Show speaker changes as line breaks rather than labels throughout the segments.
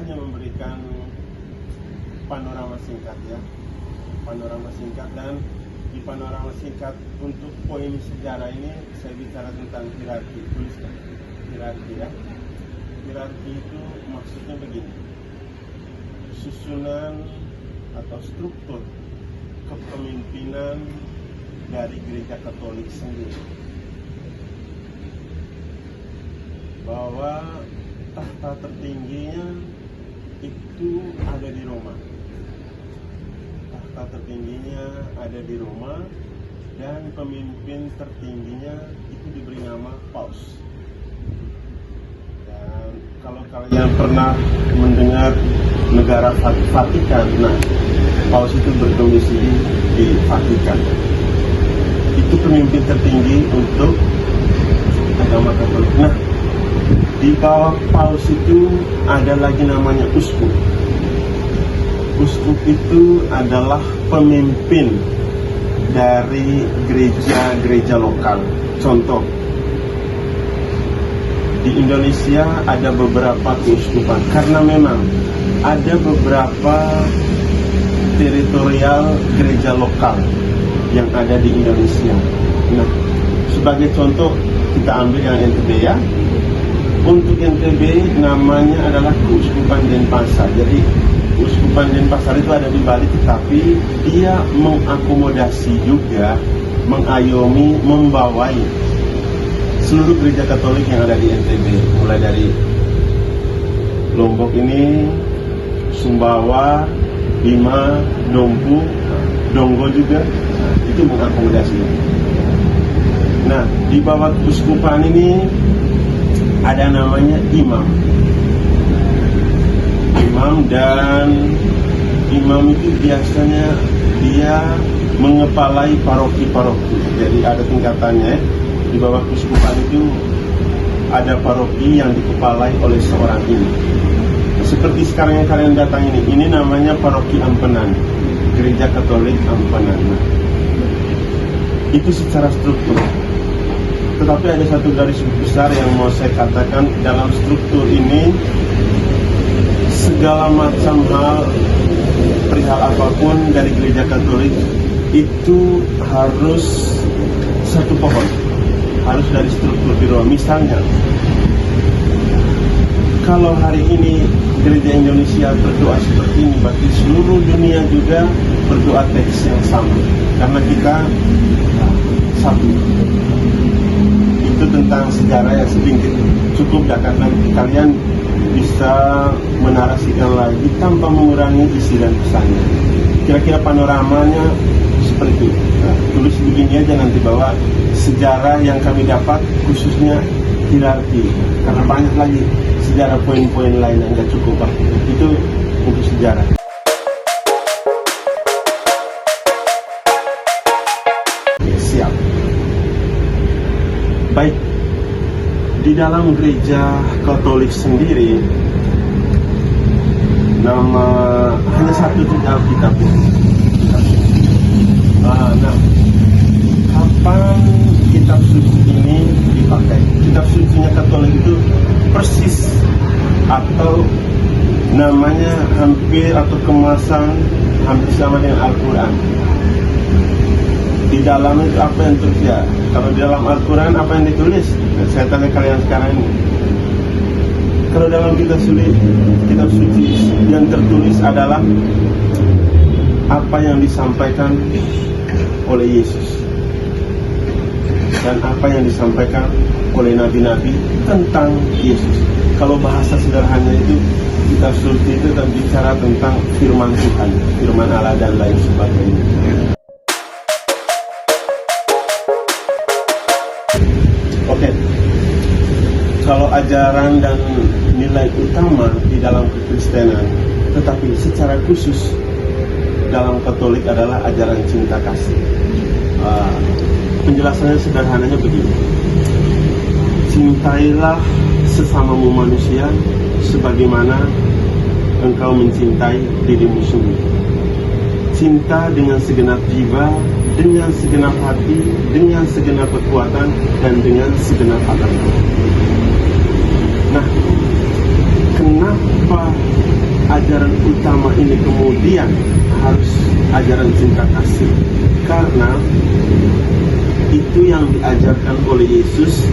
hanya memberikan panorama singkat ya, panorama singkat, dan di panorama singkat untuk poin sejarah ini saya bicara tentang hierarki. Tuliskan hierarki ya. Hierarki itu maksudnya begini, susunan atau struktur kepemimpinan dari gereja Katolik sendiri, bahwa tahta tertingginya itu ada di Roma. Tahta tertingginya ada di Roma, dan pemimpin tertingginya itu diberi nama Paus. Dan kalau kalian pernah mendengar negara Vatikan, nah Paus itu berdomisili di Vatikan. Itu pemimpin tertinggi untuk agama Katolik. Nah, di bawah Paus itu ada lagi namanya uskup. Uskup itu adalah pemimpin dari gereja-gereja lokal. Contoh, di Indonesia ada beberapa keuskupan, karena memang ada beberapa teritorial gereja lokal yang ada di Indonesia. Nah, sebagai contoh kita ambil yang NTB ya. Untuk NTB namanya adalah Keuskupan Denpasar. Jadi Keuskupan Denpasar itu ada di Bali, tetapi dia mengakomodasi juga, mengayomi, membawai seluruh gereja Katolik yang ada di NTB, mulai dari Lombok ini, Sumbawa, Bima, Dompu, Donggo juga, itu mengakomodasi. Nah, di bawah keuskupan ini ada namanya imam. Dan imam itu biasanya dia mengepalai paroki-paroki. Jadi ada tingkatannya. Di bawah keuskupan itu ada paroki yang dikepalai oleh seorang imam. Seperti sekarang yang kalian datang ini namanya paroki Ampenan, gereja Katolik Ampenan. Nah, itu secara struktur. Tetapi ada satu garis besar yang mau saya katakan, dalam struktur ini segala macam hal, perihal apapun dari gereja Katolik itu harus satu pohon, harus dari struktur di Roma. Misalnya, kalau hari ini gereja Indonesia berdoa seperti ini, berarti seluruh dunia juga berdoa teks yang sama, karena kita satu. Itu tentang sejarah yang sedikit cukup, karena kalian bisa menarasikan lagi tanpa mengurangi isi dan pesannya. Kira-kira panoramanya seperti itu. Nah, tulis begini aja nanti, bahwa sejarah yang kami dapat khususnya hierarki, karena banyak lagi sejarah poin-poin lain yang nggak cukup, Pak. Itu untuk sejarah. Siap. Baik, di dalam gereja Katolik sendiri nama hanya satu di Alkitab. Nah, kapan kitab suci ini dipakai? Kitab sucinya Katolik itu persis atau namanya hampir atau kemasan hampir sama dengan Al-Quran. Di dalam itu apa yang tertulis? Kalau di dalam Al-Quran apa yang ditulis? Nah, saya tanya kalian sekarang ini. Kalau dalam kitab suci yang tertulis adalah apa yang disampaikan oleh Yesus dan apa yang disampaikan oleh nabi-nabi tentang Yesus. Kalau bahasa sederhana itu, kitab suci itu bicara tentang firman Tuhan, firman Allah dan lain sebagainya. Oke, kalau ajaran dan nilai utama di dalam kekristenan, tetapi secara khusus dalam Katolik adalah ajaran cinta kasih. Penjelasannya sederhananya begini: cintailah sesamamu manusia sebagaimana engkau mencintai dirimu sendiri. Cinta dengan segenap jiwa, dengan segenap hati, dengan segenap kekuatan, dan dengan segenap akal. Nah, kenapa utama ini kemudian harus ajaran cinta kasih, karena itu yang diajarkan oleh Yesus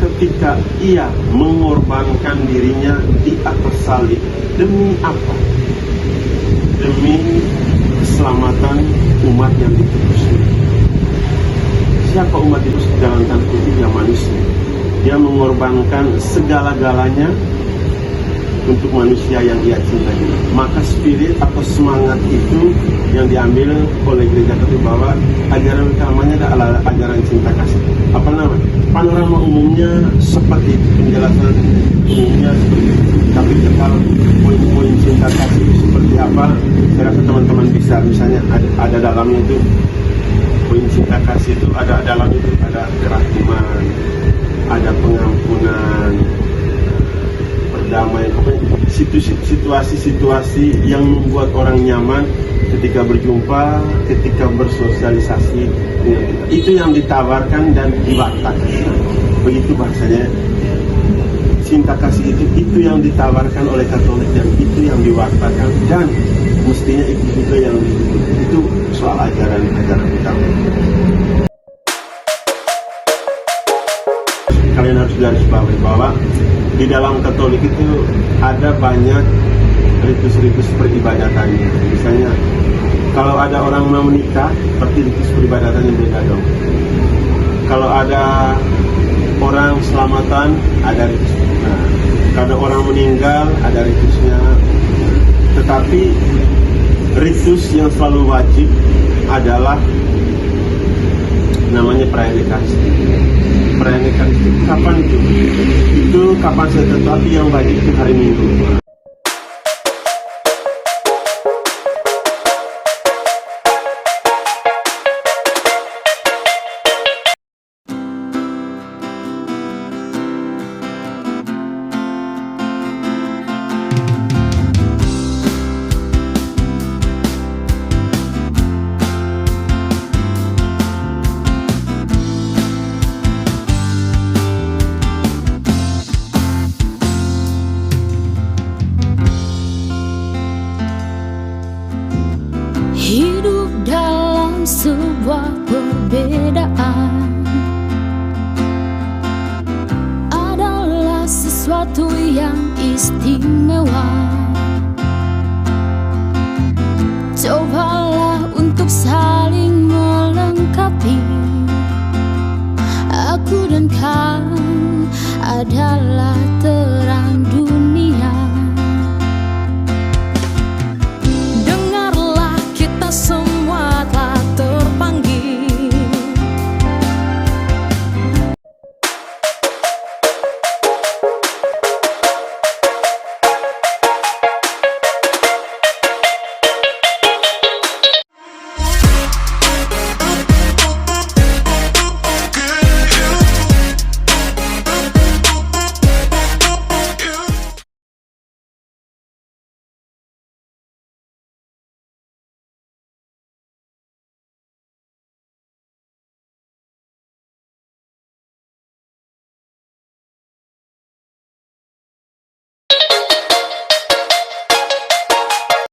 ketika ia mengorbankan dirinya di atas salib. Demi apa? Demi keselamatan umat yang ditebusnya. Siapa umat itu? Jalan tan putih yang manusia. Dia mengorbankan segala-galanya untuk manusia yang ia cintai. Maka spirit atau semangat itu yang diambil oleh gereja Katolik, bahwa ajaran utamanya adalah ajaran cinta kasih. Apa namanya? Panorama umumnya seperti itu, penjelasan umumnya seperti itu. Tapi kalau poin-poin cinta kasih itu seperti apa, saya rasa teman-teman bisa, misalnya ada dalamnya itu, poin cinta kasih itu ada dalam itu, ada kerahiman, ada pengampunan, perdamaian, situasi-situasi yang membuat orang nyaman ketika berjumpa, ketika bersosialisasi dengan kita. Itu yang ditawarkan dan diwartakan. Begitu bahasanya. Cinta kasih itu yang ditawarkan oleh Katolik dan itu yang diwartakan, dan mestinya itu juga yang ditutup. Itu soal ajaran-ajaran utama. Kalian harus garis bawahi bahwa di dalam Katolik itu ada banyak ritus-ritus peribadatannya. Misalnya kalau ada orang mau menikah, berarti ritus peribadatannya beda dong. Kalau ada orang selamatan, ada ritus. Nah, kalau orang meninggal, ada ritusnya. Tetapi ritus yang selalu wajib adalah namanya perayaan Ekaristi. Perayaan Ekaristi kapan itu? Itu kapan saja, tetapi yang wajib itu hari Minggu.
Hidup dalam sebuah perbedaan adalah sesuatu yang istimewa. Cobalah untuk saling melengkapi. Aku dan kau adalah